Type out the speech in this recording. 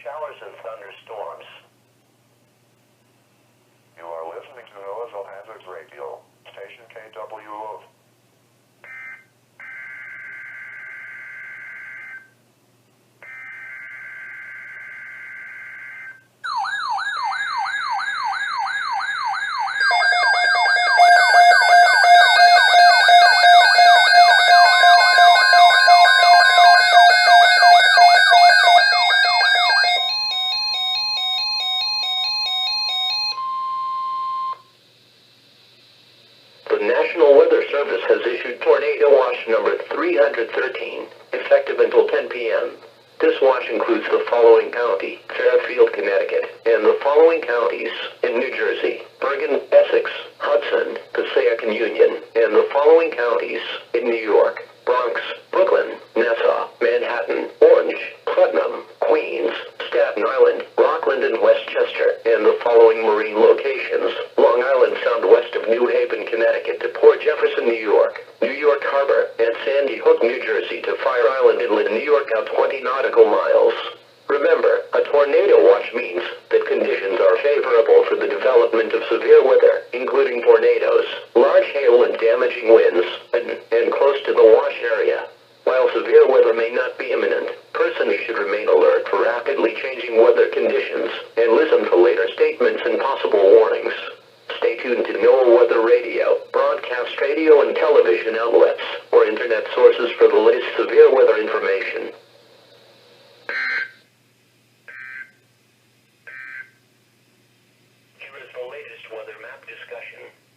Showers and thunderstorms. You are listening to Noah's Alhanzak's radio, station KWO. The National Weather Service has issued tornado watch number 313, effective until 10 p.m. This watch includes the following county: Fairfield, Connecticut, and the following counties in New Jersey: Bergen, Essex, Hudson, Passaic, and Union, and the following counties in New York: Bronx, Brooklyn, Nassau, Manhattan, Orange, Putnam, Queens, Staten Island, Rockland, and Westchester, and the following marine locations: Long Island Sound west of New Haven, Connecticut to Port Jefferson, New York Harbor, and Sandy Hook, New Jersey to Fire Island Inlet, New York out 20 nautical miles. Remember, a tornado watch means that conditions are favorable for the development of severe weather, including tornadoes, large hail and damaging winds, and close to the watch area. While severe weather may not be imminent, persons should remain alert for rapidly changing weather conditions and listen for later statements and possible warnings. Stay tuned to NOAA Weather Radio, broadcast radio and television outlets, or internet sources for the latest severe weather information.